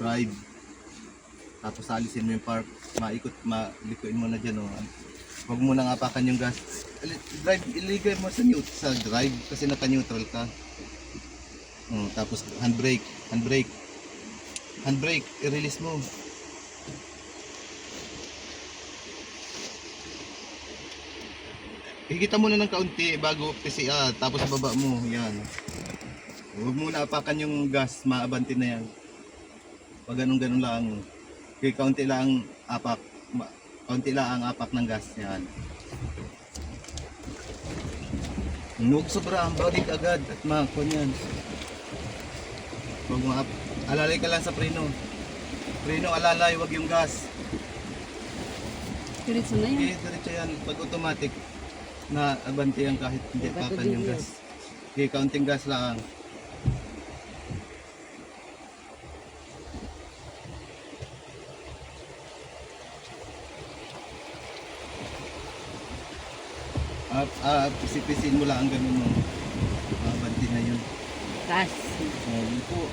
drive. Tapos alisin mo yung park, malikuin mo na dyan. Oh. Huwag mo nang apakan yung gas. Drive, iligay mo sa drive kasi naka-neutral ka. Tapos handbrake, i-release mo. Higita mo na ng kaunti bago PCA, tapos baba mo, yan. Huwag mo na apakan yung gas, maabante na yan. Pag ganun lang, okay, kaunti lang ang apak ng gas, yan. Huwag sobra, balik agad at makakon yan. Huwag mo alalay ka lang sa preno. Preno alalay, wag yung gas. Diretso na yan. Okay, diretso yan. Pag automatic, na abante yan kahit hindi apakan yung gas. Okay, kaunting gas lang. Pisipisin mo lang ang ganun mo. Abante na yun. Gas. Liko.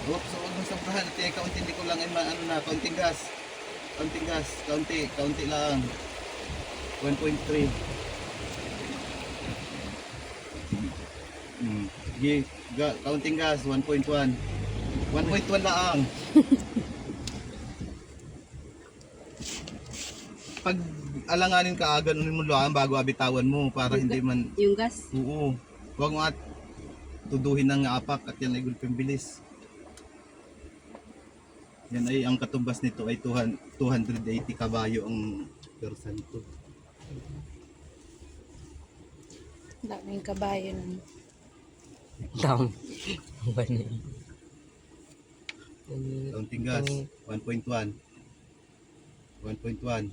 Oops, huwag mo sobrahan. Kaya kaunti ko lang ay maano na. Kaunting gas. Kaunti lang. 1.3. Kaunting gas, 1.1. 1.1 lang. Pag alanganin ka, ganunin mo lang bago abitawan mo para hindi man... Yung gas? Oo. Huwag mo tuduhin ng apak at yan ay gulping bilis. Yan ay, ang katumbas nito ay 280 kabayo ang persan ito. Daming kabayo nun. Kaunting gas, 1.1. 1.1.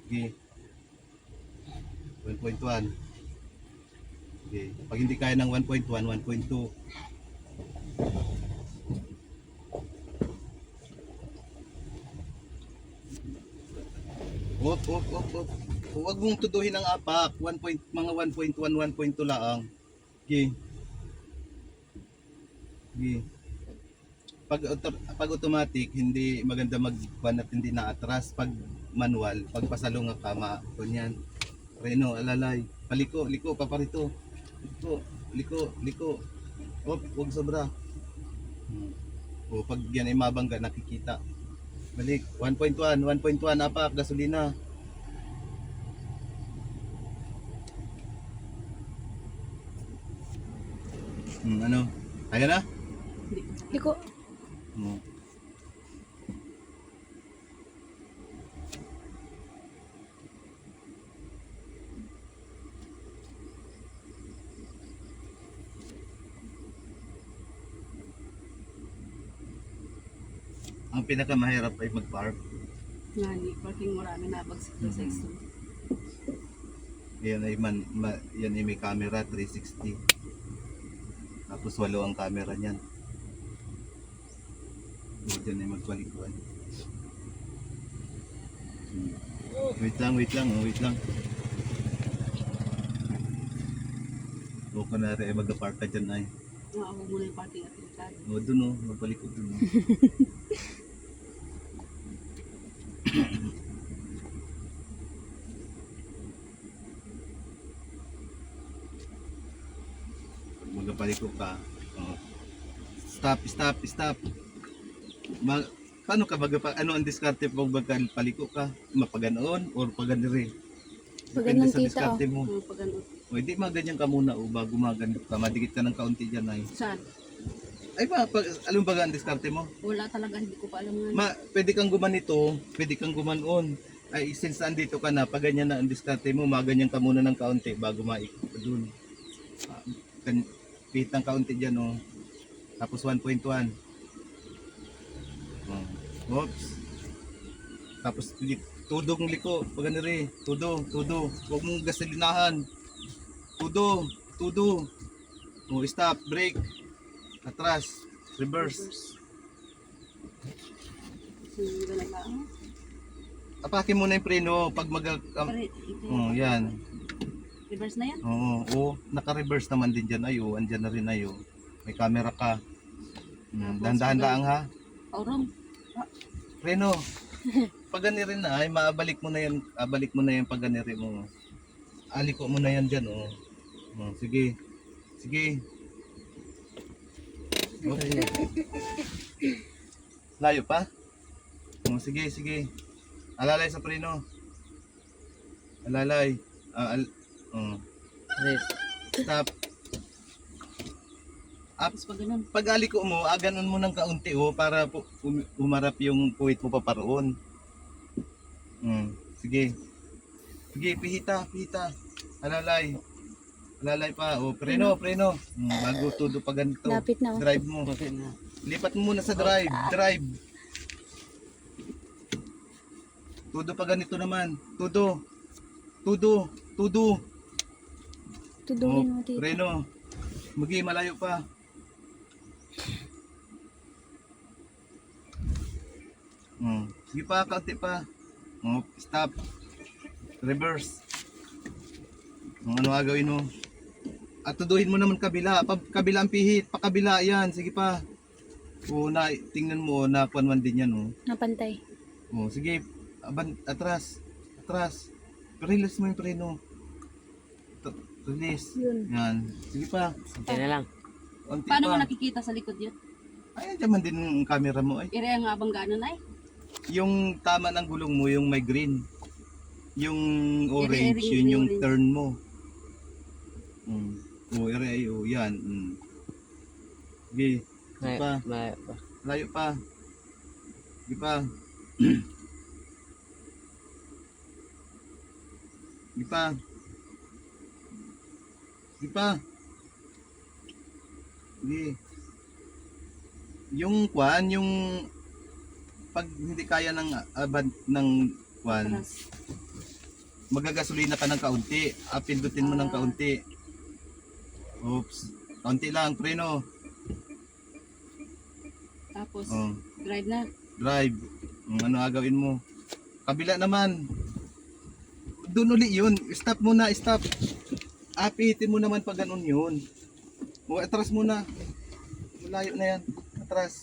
Okay. 1.1. Okay. Pag hindi kaya ng 1.1, 1.2. Op. Huwag mong tuduhin ang apak. Mga 1.1, 1.2 lang. Okay. Pag automatic, hindi maganda magban at hindi na-atras. Pag manual, pag pasalunga ka, kunyan. Reno, alalay. Paliko, paparito. Liko. Huwag sobra. Pag yan ay mabangga, nakikita. Balik, 1.1 apak, gasolina. Ano? Kaya na? Liko. Ang pinakamahirap ay mag-park. Ngani, parking marami nabagsak sa section. Yan ay yan ay may camera 360. Tapos 8 ang camera niyan. Diyan ay magpalikuan. Wait lang. O kunwari ay mag-park ka dyan ay. Huwag mo na yung parking at litan. O dun magpalikod dun. Magpaliko ka. Stop. Paano ka ano ang diskarte pag magpaliko ka? Mapaganoon or paganire? Depende sa diskarte mo. O hindi maganyan ka muna bago maganap ka. Madikit ka ng kaunti dyan ay. Saan? Ay alam ba ang diskarte mo? Wala talaga, hindi ko pa alam nga. Pwede kang gumanito, pwede kang gumanon. Ay since andito ka na, pag ganyan na ang diskarte mo, maganyan ka muna ng kaunti bago maikot ka dun. Pihit ng kaunti dyan Tapos 1.1. Oops. Tapos tudong liko, pag ano rin, tudo. Huwag mong gasolinahan. Tudo. Stop, brake. Atras, reverse. Apakin mo na yung preno pag yan. Reverse na yan? Oo, naka-reverse naman din dyan ayo, andyan na rin ayo. May camera ka. Dahan-dahan lang ha. Aurong. Preno. Pag gani rin na ay maabalik mo na yan. Abalik mo na yan pag gani rin mo. Aliko mo na yan dyan oh. Sige. Sige. Okay. Layo pa? Sige, sige. Alalay sa preno. Alalay. Stop. Tapos pag ganun. Pag aliko mo, ganon mo ng kaunti para umarap yung puwit mo paparoon. Sige. Sige, pihita. Alalay. Alalay pa. Preno. Bago todo pa ganito. Lapit na. Drive mo. Lipat mo muna sa drive. Todo pa ganito naman. Todo. Tuduhin mo tita. Preno. Malayo pa. Sige pa, kaunti pa. Stop. Reverse. Ano gagawin mo? At tuduhin mo naman kabila. Kabila ang pihit. Pakabila yan. Sige pa. Tingnan mo. Nakuan man din yan. Napantay. Sige. Atras. Release mo yung preno. Release. Yun. Yan. Sige pa. Sintay na lang. Konti Paano mo pa. nakikita sa likod yun? Ay, dyan man din ang camera mo. Ay. Area nga bang gano'n ay? Yung tama ng gulong mo, yung may green. Yung orange, Iri-iri, yun yung iri-iri. turn mo. Yan. Sige. Sige pa. Malayo pa. Layo pa. Sige pa. Sige pa. Sige pa. Sige. Yung kwan, yung pag hindi kaya ng kwan, Atras. magagasolina ka ng kaunti. Pindutin mo ng kaunti. Oops. Kaunti lang, preno. Tapos, Oh, drive na. drive. Ano agawin mo? Kabila naman. Doon uli yun. Stop muna, stop. Pihitin mo naman pag ganun yun. Atras muna. Malayo na yan. Atras.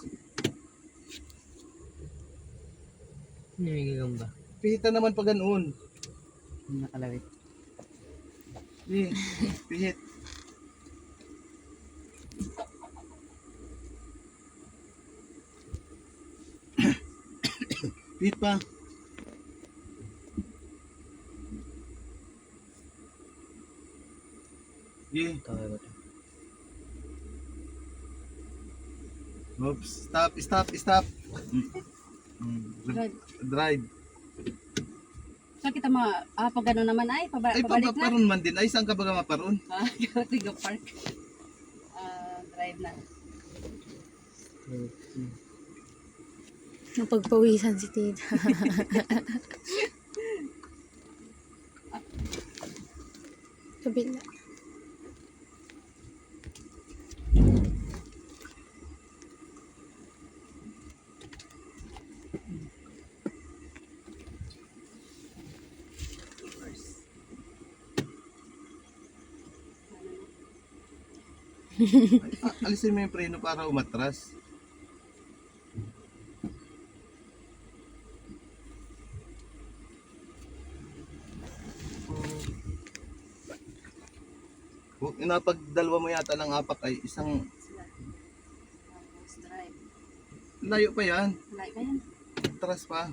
Namigigam ba? Pihitan naman pag ganun. Nakalawit. Pihit. Pihit pa. Sige. Tawag ko to. Oops. Stop. Drive. Drive. Saan kita pag gano'n naman ay? Ay, Pabalik na? paparon man din. Ay, saan ka ba maparon? Tiga Park. Drive na. Napagpawisan si tita. Kabila. Alisin mo yung preno para umatras. Napag dalawa mo yata ng apak ay isang Sila. Tapos drive. layo pa yan. Like yan. Atras pa.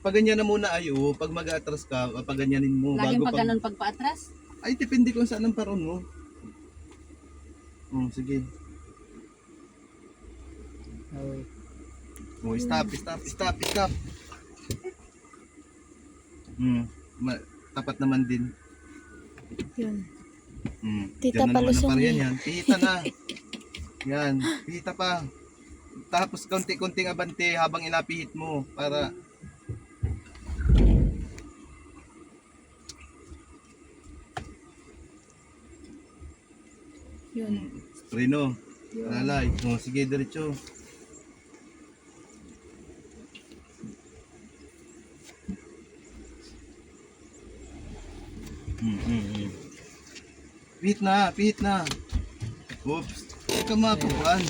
Pag ganyan na muna pag mag-atras ka, pag ganyanin mo Laging bago pag ganun pag paatras. Ay, depende kung saan ang paron mo. Sige. Stop. Tapat naman din. Yun. Diyan Tita, na naman palusong ang pariyan eh. yan. Pihita na. Yan, pihita pa. Tapos konti-konting abante habang inapihit mo para Yun. preno. Yun. Lalay. Sige, diretso. Pihit na. Oops. Huwag ka mapukuan.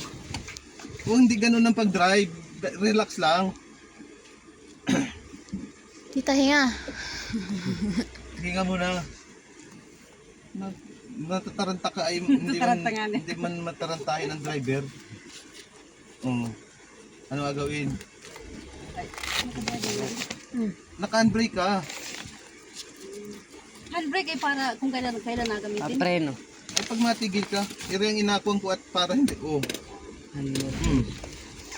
Kung hindi ganun ang pag-drive, relax lang. Tita, hinga. Hinga muna. Natataranta ka ay hindi man, Natataranta nga na. hindi man matarantahin ang driver. Oh. Ano gagawin? Naka-handbrake ka. Handbrake ay para kung kailan na gamitin. Papreno. Ay pag matigil ka, iri ang inakuan ko at para hindi. Oh. Ano?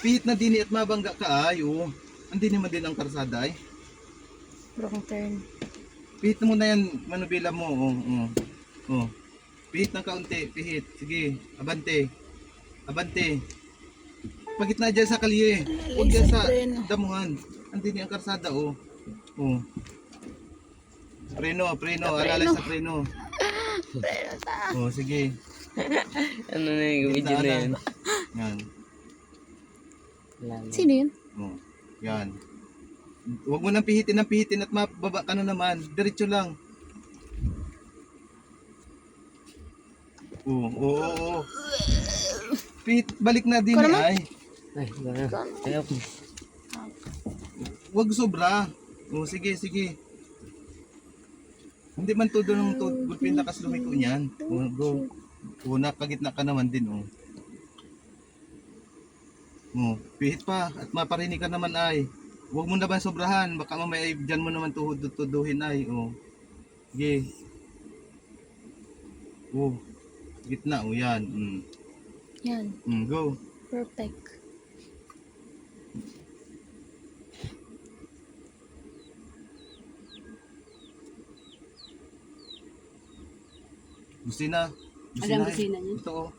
Pihit na dini at mabangga ka ay. Oh. Hindi naman din ang karsada ay. Wrong turn. Pihit mo na yan, manubila mo. Oh. Oh. Oh. Pihit ng kaunti, pihit. Sige, abante. Abante. Pagitna dyan sa kalye. Huwag dyan sa damuhan. Andini ang karsada, oh. Oh. Preno, alalay sa preno. Oh, sige. Ano na yung video na yun? Yan. Wala na. Sino yun? Oh. Yan. Huwag mo nang pihitin at mababa ka na naman. Diretso lang. Oo. Pihit, balik na din Ikaw naman? ay. Ay, wala. Ayaw ko. Huwag sobra. Oh, sige. Hindi man todo ng gulpin lakas lumiko niyan. Oh, go. Oh, nakagitna ka naman din, oh. Oh, pihit pa at maparinig ka naman ay. Huwag mo naman sobrahan, baka mamaya ay diyan mo naman tuduhin ay, oh. Sige. Oh. Gitna, oh, yan. Yan. Go. Perfect. Busina. Alin ang busina niya? Ito, oh.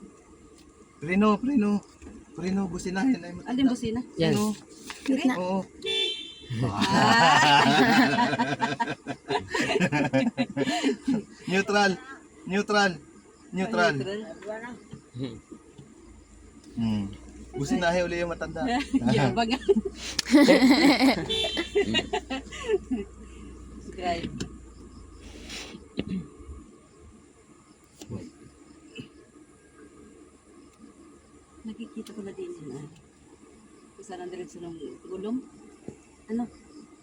Preno, businahin ay matanda. Alin busina? Yan. Ano? Gitna. Oo. Neutral. Businahin uli yung matanda. Yabang. Subscribe. Nakikita ko na din yun. Isa na diretso ng gulong. Ano?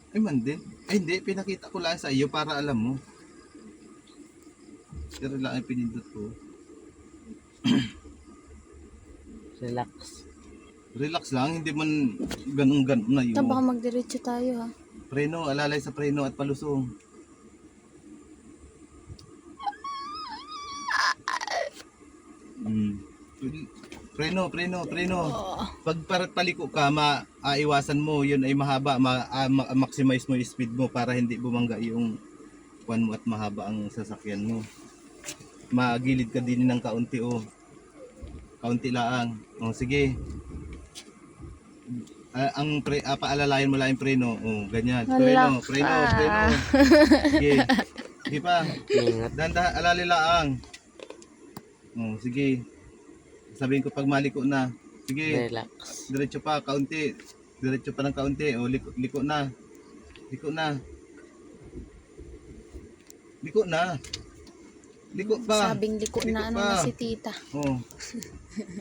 Ay, man din. Ay, hindi. Pinakita ko lang sa iyo para alam mo. Pero lang ang pinindot ko. Relax. Relax lang. Hindi man ganun-ganun na yun. Ito, baka magdiretso tayo ha. Preno, alalay sa preno at palusong. Preno. Pag paliko ka, maaiwasan mo, yun ay mahaba, maximize mo yung speed mo para hindi bumangga yung kuwan mo at mahaba ang sasakyan mo. Magilid ka din ng kaunti, oh. Kaunti lang. Oh, sige. Paalalayan mo lang yung preno. Oh, ganyan. Hala Preno. ka. Sige. Sige pa. Ingat. Danda, alalilaang. Oh, sige. Sabihin ko pag maliko na. Sige. Relax. Diretso pa, kaunti. Diretso pa ng kaunti. O, liko na. Liko na. Liko na. Liko pa. Sabing liko na ano pa. na si tita. Oh.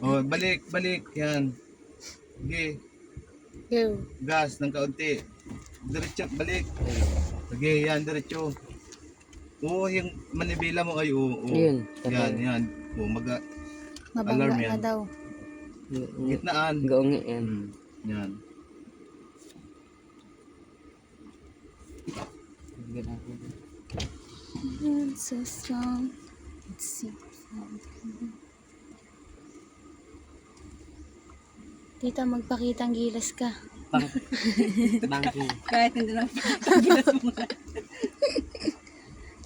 Oh, balik. Yan. Sige. Go. Gas ng kaunti. Diretso, balik. Sige, yan, diretso. Oo, yung manibela mo ay oo. Yun. Yan. Oo, Mabangga Alarm na yan. daw. gitnaan. Gaungi yan. Yan. You're so strong. Let's see. Tita, magpakitang gilas ka. Banking. Kahit hindi lang.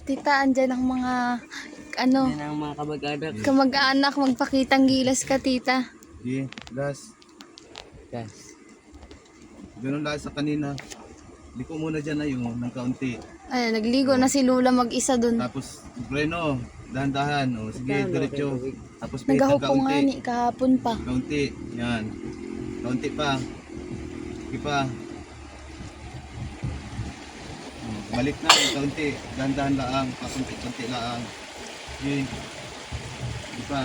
Tita, andyan ang mga ano, Yan ang mga kamag-anak. kamag-anak, magpakitang gilas ka, tita. Sige, gas. Gas. Ganun lang sa kanina. Liko muna dyan ay ng kaunti. Ay, nagligo na si Lula mag-isa dun. Tapos, preno. Dahan-dahan. O, sige, diretso. Tapos, pihit ng Nagahupo nga kaunti. ni kahapon pa. Kaunti. Yan. Kaunti pa. Sige pa. Balik na yung kaunti. Dahan-dahan laang. Kakunti-kunti laang. Sige. Sige pa.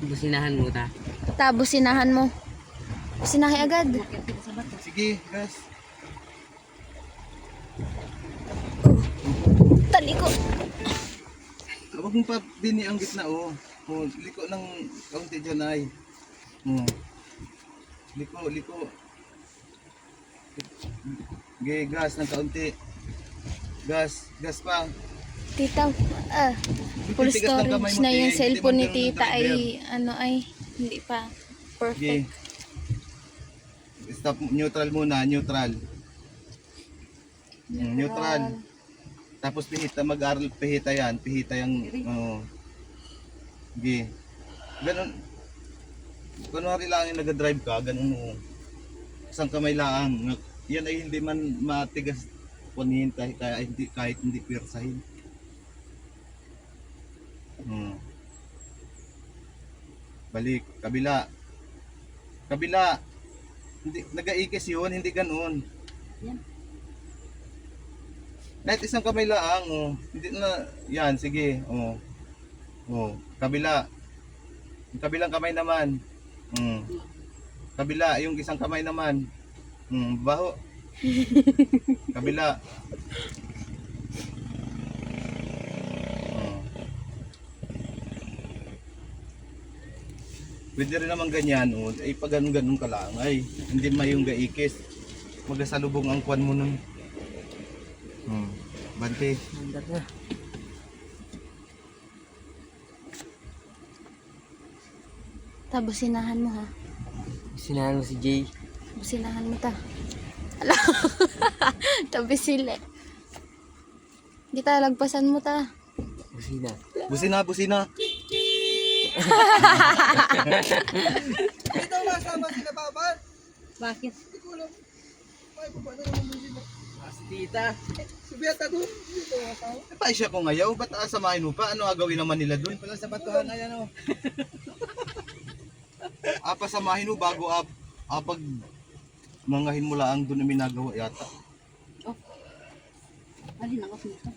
Businahan mo ta. Tapos sinahan mo. Sinahi agad. Umakyat kita sa bato. Sige, gas. Taliko. Huwag mo pa dini ang gitna, oh. Oh, liko ng kaunti dyan ay. Oh. Liko. Sige, gas ng kaunti. Gas pa. Tita, full Titigas ng kamay storage mo, na yung Hindi cellphone mo ni ganun tita driver. ay hindi pa Sige. perfect. Stop, neutral muna, neutral. Neutral. Tapos pihita, mag-aral pihita yan. Pihita yung, Sige. Ganun. Kunwari lang yung nag-drive ka, ganun mo. Isang kamay lang. Yan ay hindi man matigas punin kahit hindi pirsahin. Balik, kabila. Hindi, nag-aikis yun, hindi ganun. Yan. Kahit isang kamay lang, hindi na, yan, sige, kabila. Yung kabilang kamay naman, kabila, yung isang kamay naman, baho. Kabila. Pwede rin naman ganyan, ay pag ganun ka lang, ay hindi mayong gaikis. Magasalubong ang kwan mo nun. Bante. Mandat na. Tapos sinahan mo ha. Businahan mo si Jay. Sinahan mo ta. Ala. Tabi sila. Di ta lagpasan mo ta. Busina. Busina. Bakit? Tita. Pa siya ko ngayaw, ba't asamahin mo pa? Ano agawin naman nila doon? Pala sa batuhan na yan, pasamahin mo bago pag mangahin mo lang doon na minagawa yata. Alin ang ako nito?